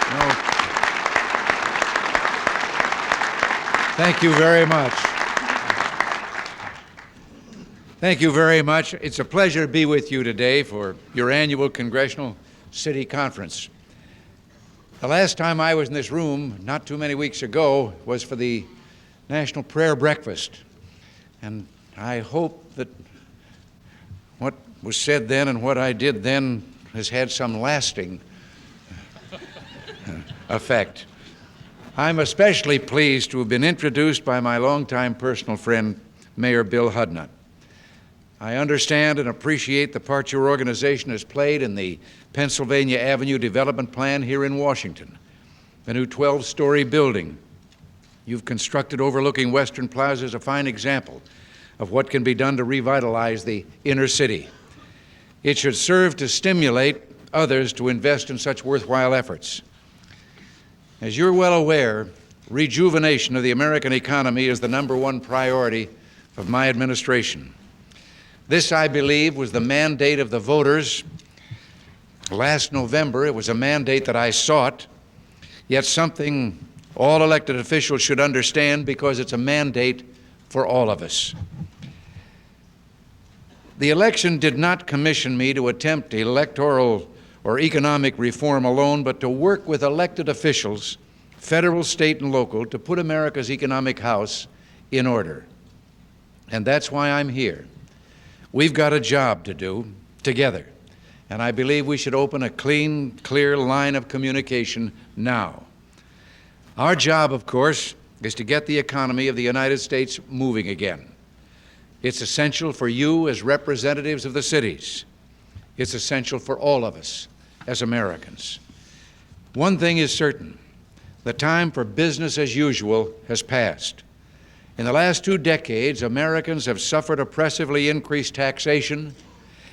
No. Thank you very much. Thank you very much. It's a pleasure to be with you today for your annual Congressional City Conference. The last time I was in this room, not too many weeks ago, was for the National Prayer Breakfast. And I hope that what was said then and what I did then has had some lasting effect. I'm especially pleased to have been introduced by my longtime personal friend, Mayor Bill Hudnut. I understand and appreciate the part your organization has played in the Pennsylvania Avenue Development Plan here in Washington, the new 12-story building you've constructed overlooking Western Plaza is a fine example of what can be done to revitalize the inner city. It should serve to stimulate others to invest in such worthwhile efforts. As you're well aware, rejuvenation of the American economy is the #1 priority of my administration. This, I believe, was the mandate of the voters last November. It was a mandate that I sought, yet something all elected officials should understand because it's a mandate for all of us. The election did not commission me to attempt electoral or economic reform alone, but to work with elected officials, federal, state, and local, to put America's economic house in order. And that's why I'm here. We've got a job to do together, and I believe we should open a clean, clear line of communication now. Our job, of course, is to get the economy of the United States moving again. It's essential for you as representatives of the cities. It's essential for all of us as Americans. One thing is certain, the time for business as usual has passed. In the last 2 decades, Americans have suffered oppressively increased taxation,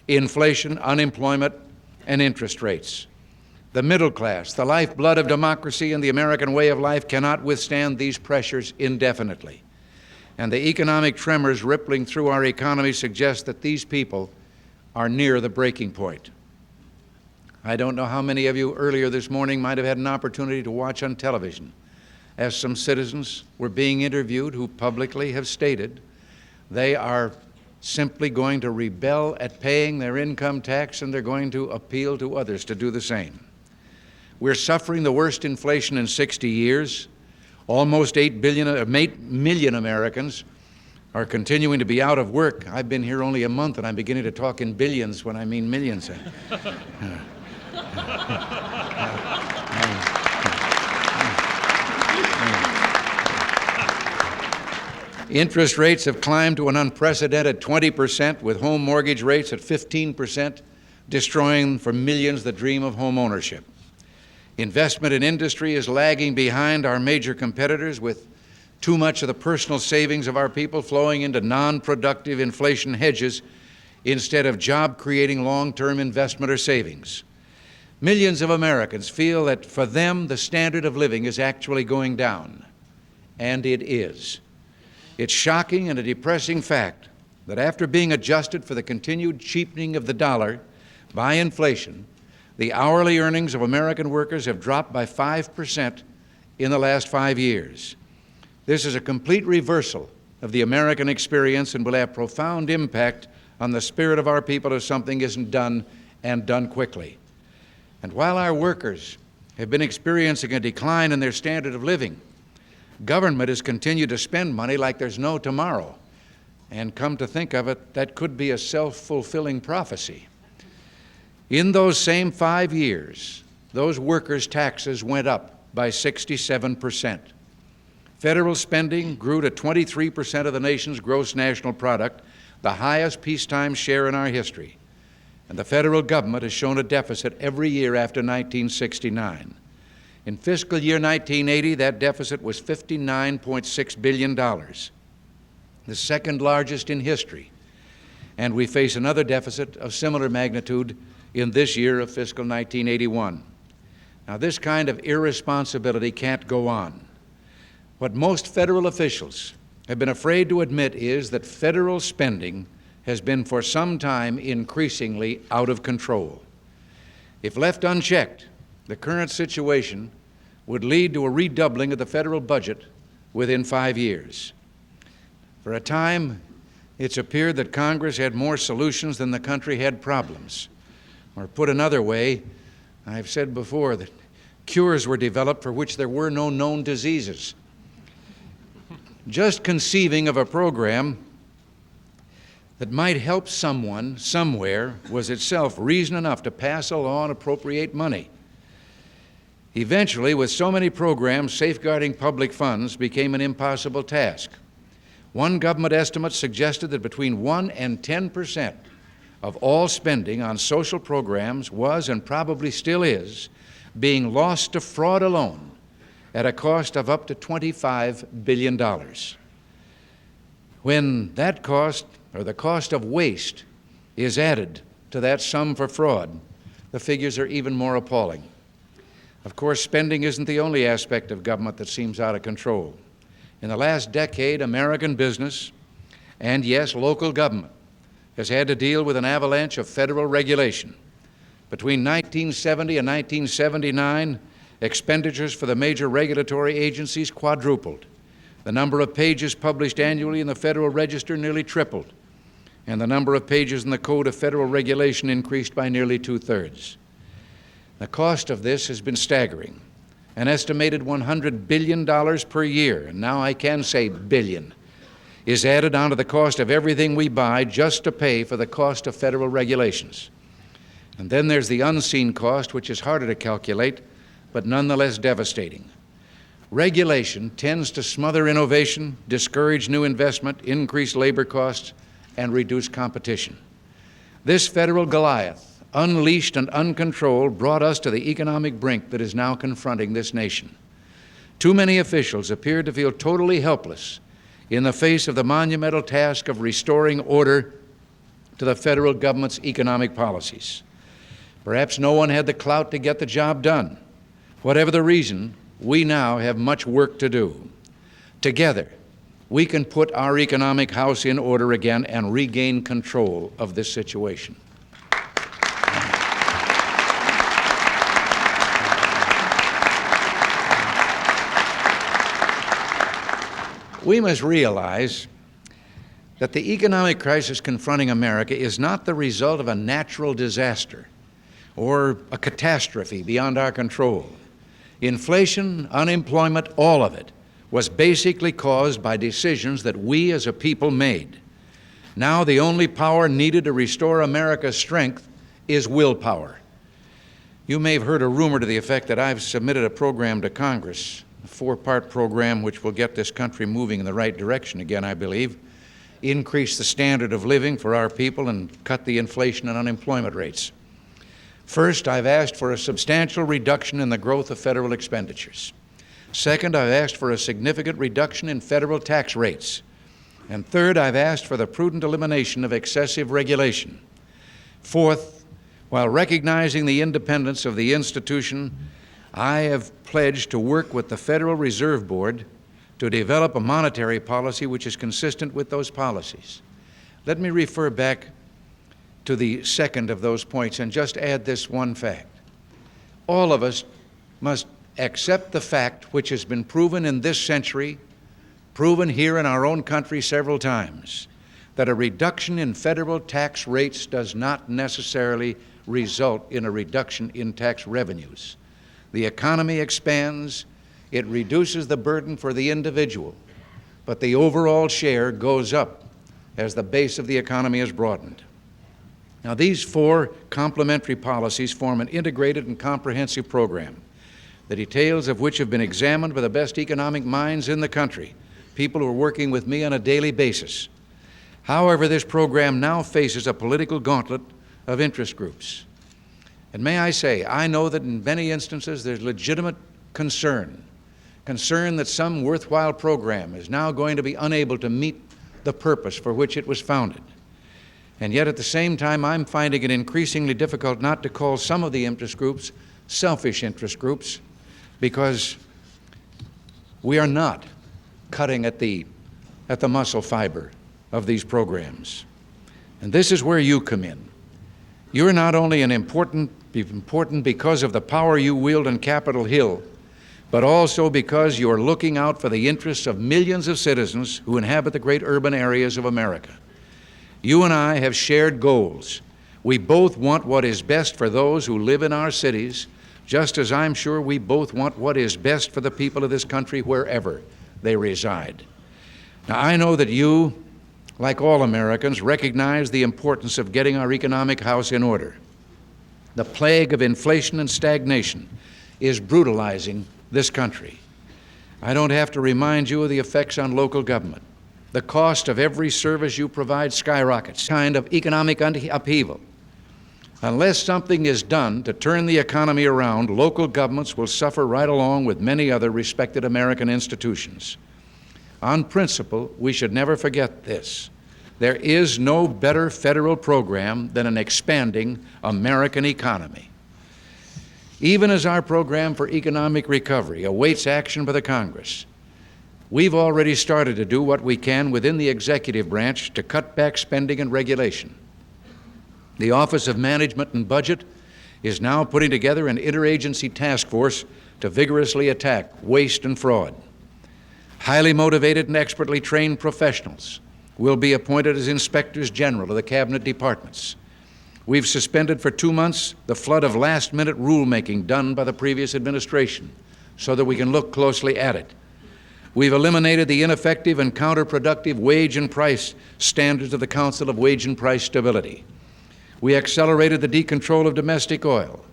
inflation, unemployment, and interest rates. The middle class, the lifeblood of democracy and the American way of life, cannot withstand these pressures indefinitely. And the economic tremors rippling through our economy suggest that these people are near the breaking point. I don't know how many of you earlier this morning might have had an opportunity to watch on television as some citizens were being interviewed who publicly have stated they are simply going to rebel at paying their income tax and they're going to appeal to others to do the same. We're suffering the worst inflation in 60 years. Almost 8 million Americans are continuing to be out of work. I've been here only a month and I'm beginning to talk in billions when I mean millions. Interest rates have climbed to an unprecedented 20%, with home mortgage rates at 15%, destroying for millions the dream of home ownership. Investment in industry is lagging behind our major competitors, with too much of the personal savings of our people flowing into non-productive inflation hedges instead of job-creating long-term investment or savings. Millions of Americans feel that for them the standard of living is actually going down, and it is. It's shocking and a depressing fact that after being adjusted for the continued cheapening of the dollar by inflation, the hourly earnings of American workers have dropped by 5% in the last 5 years. This is a complete reversal of the American experience and will have profound impact on the spirit of our people if something isn't done, and done quickly. And while our workers have been experiencing a decline in their standard of living, government has continued to spend money like there's no tomorrow. And come to think of it, that could be a self-fulfilling prophecy. In those same 5 years, those workers' taxes went up by 67%. Federal spending grew to 23% of the nation's gross national product, the highest peacetime share in our history. And the federal government has shown a deficit every year after 1969. In fiscal year 1980, that deficit was $59.6 billion, the second largest in history. And we face another deficit of similar magnitude in this year of fiscal 1981. Now, this kind of irresponsibility can't go on. What most federal officials have been afraid to admit is that federal spending has been for some time increasingly out of control. If left unchecked, the current situation would lead to a redoubling of the federal budget within 5 years. For a time, it's appeared that Congress had more solutions than the country had problems. Or put another way, I've said before that cures were developed for which there were no known diseases. Just conceiving of a program that might help someone somewhere was itself reason enough to pass a law and appropriate money. Eventually, with so many programs, safeguarding public funds became an impossible task. One government estimate suggested that between 1% and 10% of all spending on social programs was, and probably still is, being lost to fraud alone at a cost of up to $25 billion. When that cost, or the cost of waste, is added to that sum for fraud, the figures are even more appalling. Of course, spending isn't the only aspect of government that seems out of control. In the last decade, American business, and yes, local government, has had to deal with an avalanche of federal regulation. Between 1970 and 1979, expenditures for the major regulatory agencies quadrupled. The number of pages published annually in the Federal Register nearly tripled, and the number of pages in the Code of Federal Regulation increased by nearly 2/3. The cost of this has been staggering, an estimated $100 billion per year, and now I can say billion, is added onto the cost of everything we buy just to pay for the cost of federal regulations. And then there's the unseen cost, which is harder to calculate, but nonetheless devastating. Regulation tends to smother innovation, discourage new investment, increase labor costs, and reduce competition. This federal Goliath, unleashed and uncontrolled, brought us to the economic brink that is now confronting this nation. Too many officials appear to feel totally helpless in the face of the monumental task of restoring order to the federal government's economic policies. Perhaps no one had the clout to get the job done. Whatever the reason, we now have much work to do. Together, we can put our economic house in order again and regain control of this situation. We must realize that the economic crisis confronting America is not the result of a natural disaster or a catastrophe beyond our control. Inflation, unemployment, all of it was basically caused by decisions that we as a people made. Now the only power needed to restore America's strength is willpower. You may have heard a rumor to the effect that I've submitted a program to Congress, a 4-part program which will get this country moving in the right direction again, I believe, increase the standard of living for our people, and cut the inflation and unemployment rates. First, I've asked for a substantial reduction in the growth of federal expenditures. Second, I've asked for a significant reduction in federal tax rates. And third, I've asked for the prudent elimination of excessive regulation. Fourth, while recognizing the independence of the institution, I have pledged to work with the Federal Reserve Board to develop a monetary policy which is consistent with those policies. Let me refer back to the second of those points and just add this one fact. All of us must accept the fact, which has been proven in this century, proven here in our own country several times, that a reduction in federal tax rates does not necessarily result in a reduction in tax revenues. The economy expands, it reduces the burden for the individual, but the overall share goes up as the base of the economy is broadened. Now, these 4 complementary policies form an integrated and comprehensive program, the details of which have been examined by the best economic minds in the country, people who are working with me on a daily basis. However, this program now faces a political gauntlet of interest groups. And may I say, I know that in many instances there's legitimate concern that some worthwhile program is now going to be unable to meet the purpose for which it was founded. And yet at the same time, I'm finding it increasingly difficult not to call some of the interest groups selfish interest groups, because we are not cutting at the muscle fiber of these programs. And this is where you come in. You're not only important because of the power you wield on Capitol Hill, but also because you're looking out for the interests of millions of citizens who inhabit the great urban areas of America. You and I have shared goals. We both want what is best for those who live in our cities, just as I'm sure we both want what is best for the people of this country wherever they reside. Now, I know that you, like all Americans, recognize the importance of getting our economic house in order. The plague of inflation and stagnation is brutalizing this country. I don't have to remind you of the effects on local government. The cost of every service you provide skyrockets, kind of economic upheaval. Unless something is done to turn the economy around, local governments will suffer right along with many other respected American institutions. On principle, we should never forget this. There is no better federal program than an expanding American economy. Even as our program for economic recovery awaits action by the Congress, we've already started to do what we can within the executive branch to cut back spending and regulation. The Office of Management and Budget is now putting together an interagency task force to vigorously attack waste and fraud. Highly motivated and expertly trained professionals will be appointed as inspectors general of the cabinet departments. We've suspended for 2 months the flood of last-minute rulemaking done by the previous administration so that we can look closely at it. We've eliminated the ineffective and counterproductive wage and price standards of the Council of Wage and Price Stability. We accelerated the decontrol of domestic oil.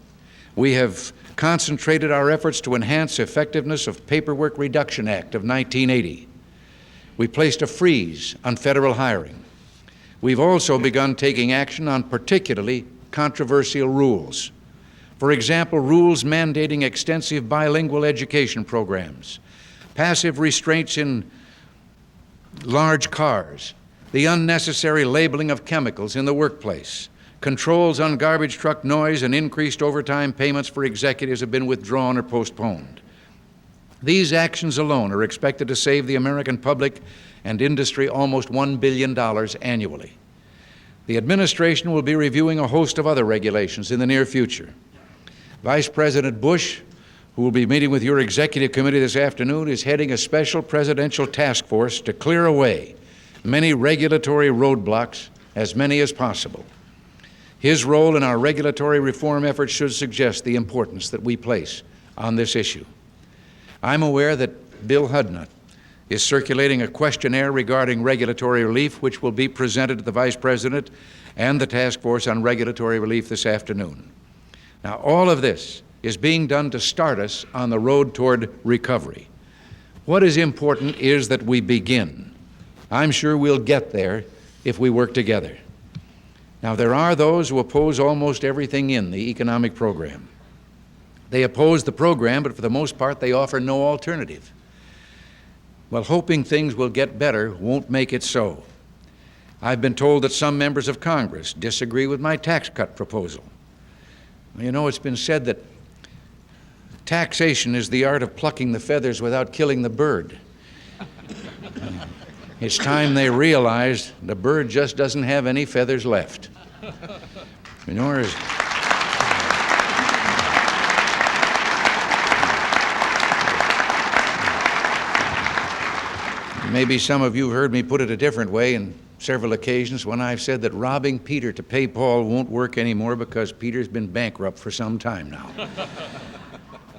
We have concentrated our efforts to enhance effectiveness of Paperwork Reduction Act of 1980. We placed a freeze on federal hiring. We've also begun taking action on particularly controversial rules. For example, rules mandating extensive bilingual education programs, passive restraints in large cars, the unnecessary labeling of chemicals in the workplace, controls on garbage truck noise, and increased overtime payments for executives have been withdrawn or postponed. These actions alone are expected to save the American public and industry almost $1 billion annually. The administration will be reviewing a host of other regulations in the near future. Vice President Bush, who will be meeting with your executive committee this afternoon, is heading a special presidential task force to clear away many regulatory roadblocks, as many as possible. His role in our regulatory reform efforts should suggest the importance that we place on this issue. I'm aware that Bill Hudnut is circulating a questionnaire regarding regulatory relief, which will be presented to the Vice President and the Task Force on Regulatory Relief this afternoon. Now, all of this is being done to start us on the road toward recovery. What is important is that we begin. I'm sure we'll get there if we work together. Now, there are those who oppose almost everything in the economic program. They oppose the program, but for the most part, they offer no alternative. Well, hoping things will get better won't make it so. I've been told that some members of Congress disagree with my tax cut proposal. You know, it's been said that taxation is the art of plucking the feathers without killing the bird. It's time they realized the bird just doesn't have any feathers left. You know, maybe some of you have heard me put it a different way in several occasions when I've said that robbing Peter to pay Paul won't work anymore because Peter's been bankrupt for some time now.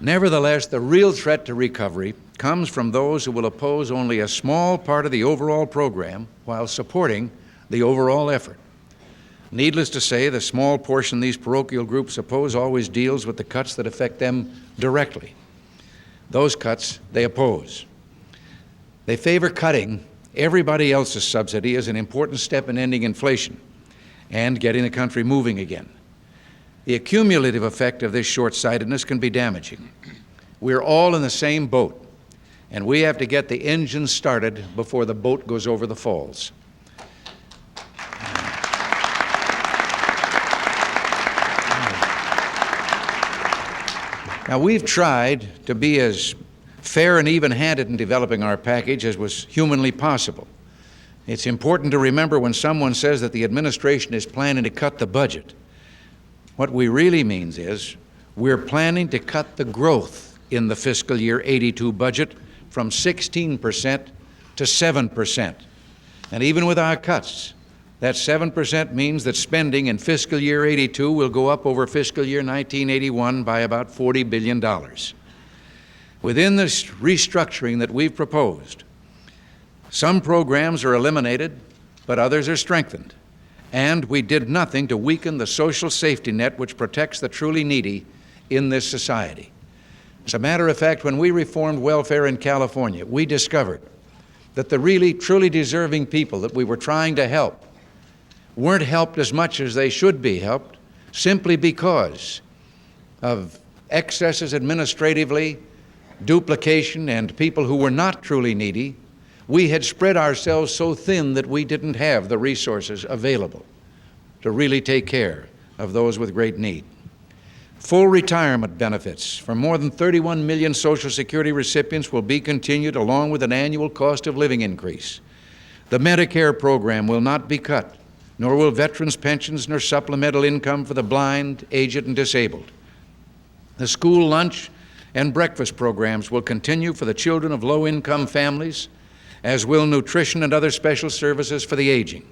Nevertheless, the real threat to recovery comes from those who will oppose only a small part of the overall program while supporting the overall effort. Needless to say, the small portion these parochial groups oppose always deals with the cuts that affect them directly. Those cuts they oppose. They favor cutting everybody else's subsidy as an important step in ending inflation and getting the country moving again. The accumulative effect of this short-sightedness can be damaging. We're all in the same boat, and we have to get the engine started before the boat goes over the falls. Now, we've tried to be as fair and even-handed in developing our package as was humanly possible. It's important to remember when someone says that the administration is planning to cut the budget, what we really means is we're planning to cut the growth in the fiscal year 82 budget from 16% to 7%. And even with our cuts, that 7% means that spending in fiscal year 82 will go up over fiscal year 1981 by about $40 billion. Within this restructuring that we've proposed, some programs are eliminated, but others are strengthened. And we did nothing to weaken the social safety net which protects the truly needy in this society. As a matter of fact, when we reformed welfare in California, we discovered that the really, truly deserving people that we were trying to help weren't helped as much as they should be helped simply because of excesses administratively, duplication, and people who were not truly needy. We had spread ourselves so thin that we didn't have the resources available to really take care of those with great need. Full retirement benefits for more than 31 million Social Security recipients will be continued along with an annual cost of living increase. The Medicare program will not be cut, nor will veterans' pensions nor supplemental income for the blind, aged, and disabled. The school lunch and breakfast programs will continue for the children of low-income families, as will nutrition and other special services for the aging.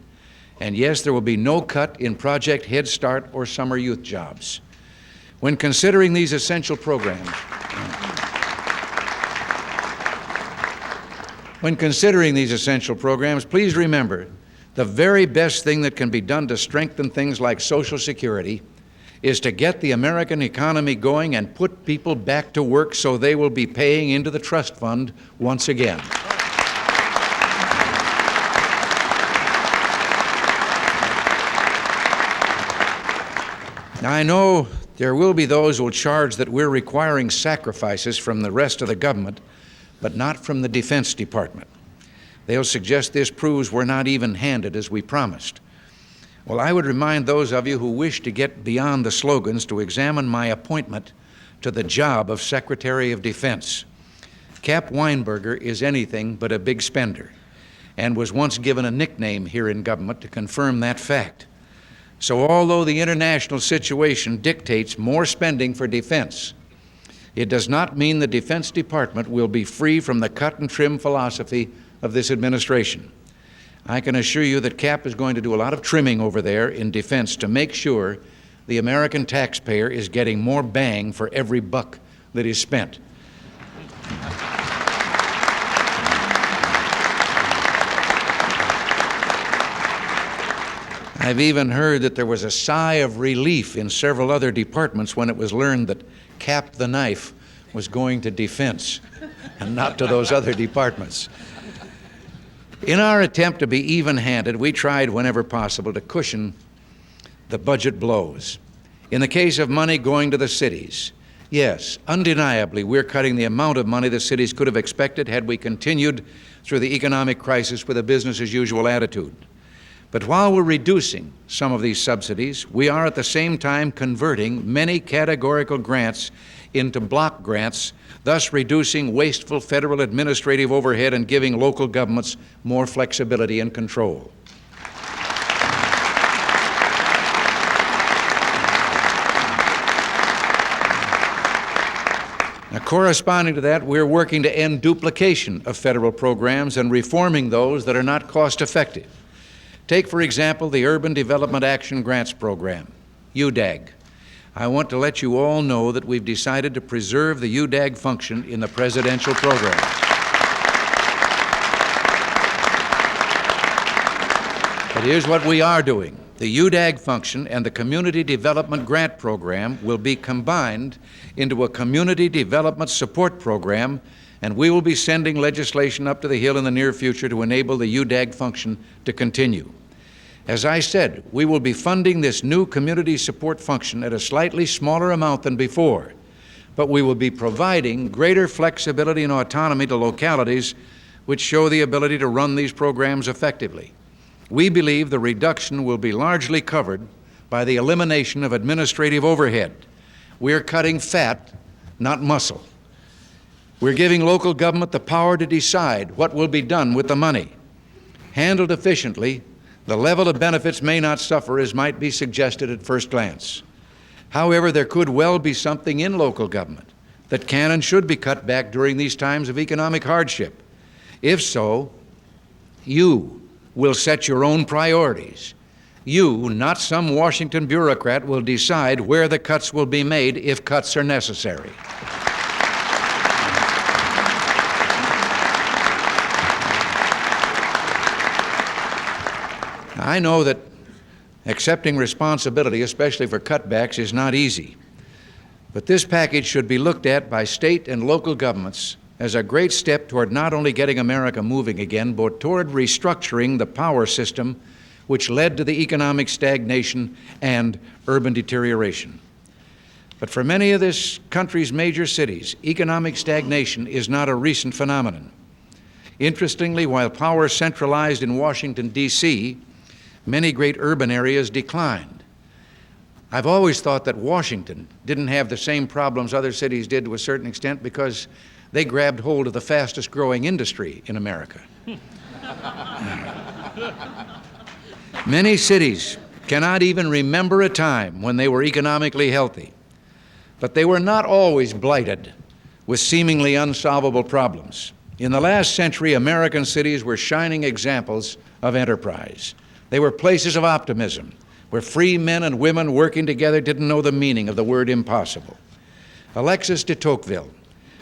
And yes, there will be no cut in Project Head Start or summer youth jobs. When considering these essential programs, please remember the very best thing that can be done to strengthen things like Social Security is to get the American economy going and put people back to work so they will be paying into the trust fund once again. Now, I know there will be those who will charge that we're requiring sacrifices from the rest of the government, but not from the Defense Department. They'll suggest this proves we're not even-handed as we promised. Well, I would remind those of you who wish to get beyond the slogans to examine my appointment to the job of Secretary of Defense. Cap Weinberger is anything but a big spender and was once given a nickname here in government to confirm that fact. So although the international situation dictates more spending for defense, it does not mean the Defense Department will be free from the cut and trim philosophy of this administration. I can assure you that Cap is going to do a lot of trimming over there in defense to make sure the American taxpayer is getting more bang for every buck that is spent. I've even heard that there was a sigh of relief in several other departments when it was learned that Cap the Knife was going to defense and not to those other departments. In our attempt to be even-handed, we tried whenever possible to cushion the budget blows. In the case of money going to the cities, yes, undeniably, we're cutting the amount of money the cities could have expected had we continued through the economic crisis with a business-as-usual attitude. But while we're reducing some of these subsidies, we are at the same time converting many categorical grants into block grants, thus reducing wasteful federal administrative overhead and giving local governments more flexibility and control. Now, corresponding to that, we're working to end duplication of federal programs and reforming those that are not cost-effective. Take, for example, the Urban Development Action Grants Program, UDAG. I want to let you all know that we've decided to preserve the UDAG function in the presidential program. But here's what we are doing. The UDAG function and the Community Development Grant Program will be combined into a Community Development Support Program, and we will be sending legislation up to the Hill in the near future to enable the UDAG function to continue. As I said, we will be funding this new community support function at a slightly smaller amount than before, but we will be providing greater flexibility and autonomy to localities which show the ability to run these programs effectively. We believe the reduction will be largely covered by the elimination of administrative overhead. We're cutting fat, not muscle. We're giving local government the power to decide what will be done with the money. Handled efficiently, the level of benefits may not suffer as might be suggested at first glance. However, there could well be something in local government that can and should be cut back during these times of economic hardship? If so, you will set your own priorities. You, not some Washington bureaucrat, will decide where the cuts will be made if cuts are necessary. I know that accepting responsibility, especially for cutbacks, is not easy. But this package should be looked at by state and local governments as a great step toward not only getting America moving again, but toward restructuring the power system which led to the economic stagnation and urban deterioration. But for many of this country's major cities, economic stagnation is not a recent phenomenon. Interestingly, while power centralized in Washington, D.C., many great urban areas declined. I've always thought that Washington didn't have the same problems other cities did to a certain extent because they grabbed hold of the fastest growing industry in America. Many cities cannot even remember a time when they were economically healthy, but they were not always blighted with seemingly unsolvable problems. In the last century, American cities were shining examples of enterprise. They were places of optimism, where free men and women working together didn't know the meaning of the word impossible. Alexis de Tocqueville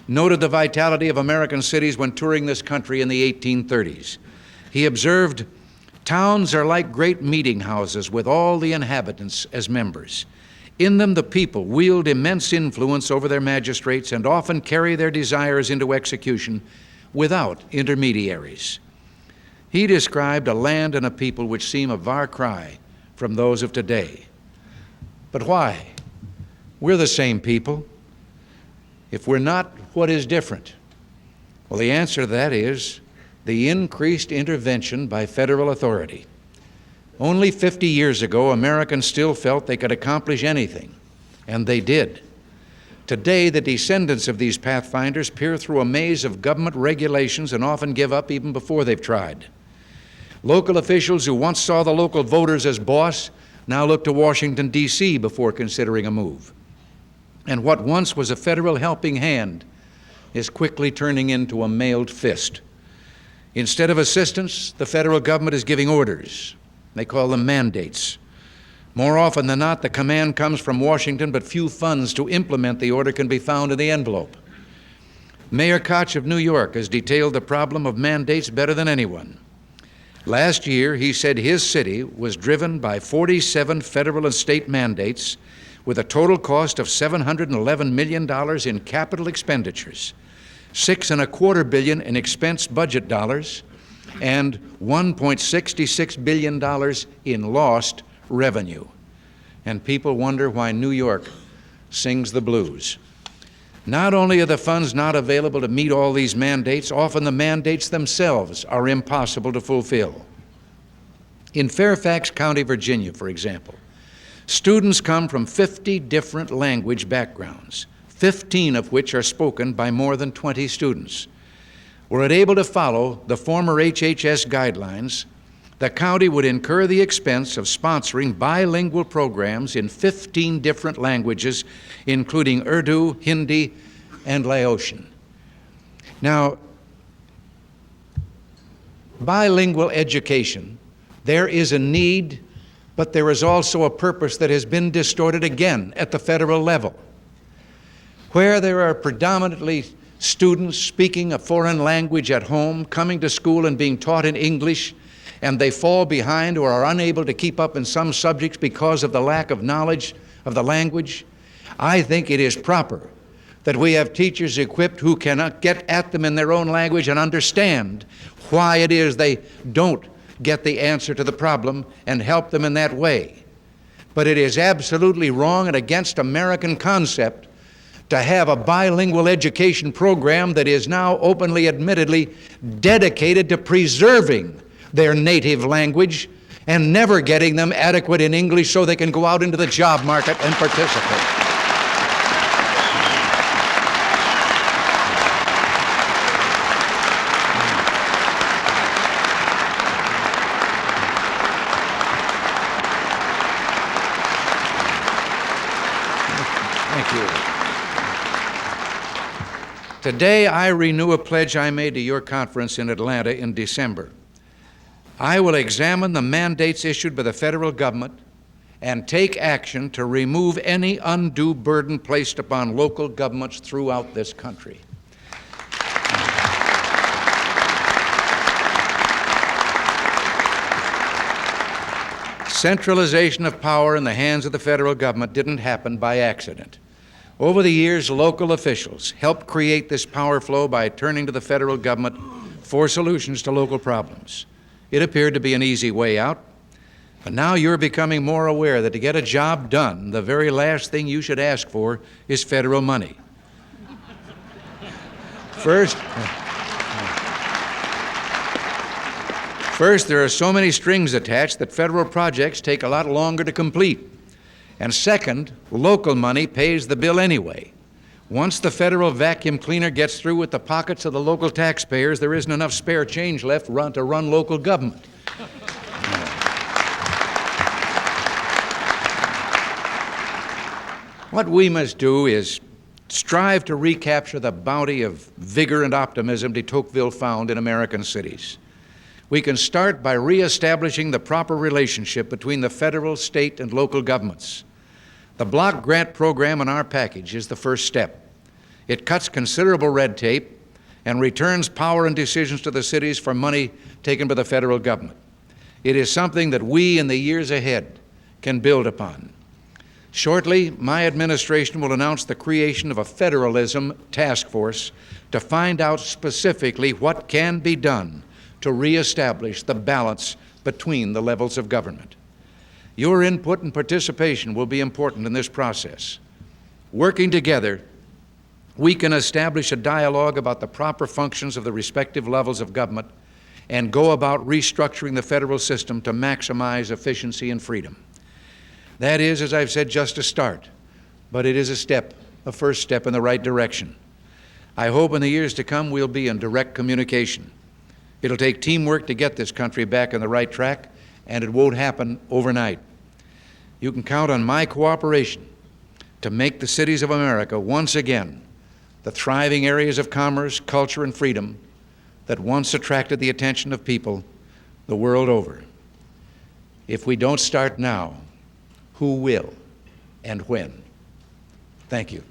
noted the vitality of American cities when touring this country in the 1830s. He observed, "Towns are like great meeting houses with all the inhabitants as members. In them the people wield immense influence over their magistrates and often carry their desires into execution without intermediaries." He described a land and a people which seem a far cry from those of today. But why? We're the same people. If we're not, what is different? Well, the answer to that is the increased intervention by federal authority. Only 50 years ago, Americans still felt they could accomplish anything, and they did. Today, the descendants of these pathfinders peer through a maze of government regulations and often give up even before they've tried. Local officials who once saw the local voters as boss now look to Washington, D.C. before considering a move. And what once was a federal helping hand is quickly turning into a mailed fist. Instead of assistance, the federal government is giving orders. They call them mandates. More often than not, the command comes from Washington, but few funds to implement the order can be found in the envelope. Mayor Koch of New York has detailed the problem of mandates better than anyone. Last year, he said his city was driven by 47 federal and state mandates with a total cost of $711 million in capital expenditures, $6.25 billion in expense budget dollars, and $1.66 billion in lost revenue. And people wonder why New York sings the blues. Not only are the funds not available to meet all these mandates, often the mandates themselves are impossible to fulfill. In Fairfax County, Virginia, for example, students come from 50 different language backgrounds, 15 of which are spoken by more than 20 students. Were it able to follow the former HHS guidelines, the county would incur the expense of sponsoring bilingual programs in 15 different languages, including Urdu, Hindi, and Laotian. Now, bilingual education, there is a need, but there is also a purpose that has been distorted again at the federal level. Where there are predominantly students speaking a foreign language at home, coming to school and being taught in English, and they fall behind or are unable to keep up in some subjects because of the lack of knowledge of the language, I think it is proper that we have teachers equipped who cannot get at them in their own language and understand why it is they don't get the answer to the problem and help them in that way. But it is absolutely wrong and against American concept to have a bilingual education program that is now openly, admittedly, dedicated to preserving their native language and never getting them adequate in English so they can go out into the job market and participate. Thank you. Today, I renew a pledge I made to your conference in Atlanta in December. I will examine the mandates issued by the federal government and take action to remove any undue burden placed upon local governments throughout this country. Centralization of power in the hands of the federal government didn't happen by accident. Over the years, local officials helped create this power flow by turning to the federal government for solutions to local problems. It appeared to be an easy way out, but now you're becoming more aware that to get a job done, the very last thing you should ask for is federal money. First, there are so many strings attached that federal projects take a lot longer to complete. And second, local money pays the bill anyway. Once the federal vacuum cleaner gets through with the pockets of the local taxpayers, there isn't enough spare change left to run local government. What we must do is strive to recapture the bounty of vigor and optimism de Tocqueville found in American cities. We can start by reestablishing the proper relationship between the federal, state, and local governments. The block grant program in our package is the first step. It cuts considerable red tape and returns power and decisions to the cities for money taken by the federal government. It is something that we in the years ahead can build upon. Shortly, my administration will announce the creation of a Federalism task force to find out specifically what can be done to reestablish the balance between the levels of government. Your input and participation will be important in this process. Working together, we can establish a dialogue about the proper functions of the respective levels of government and go about restructuring the federal system to maximize efficiency and freedom. That is, as I've said, just a start, but it is a first step in the right direction. I hope in the years to come we'll be in direct communication. It'll take teamwork to get this country back on the right track, and it won't happen overnight. You can count on my cooperation to make the cities of America once again the thriving areas of commerce, culture, and freedom that once attracted the attention of people the world over. If we don't start now, who will and when? Thank you.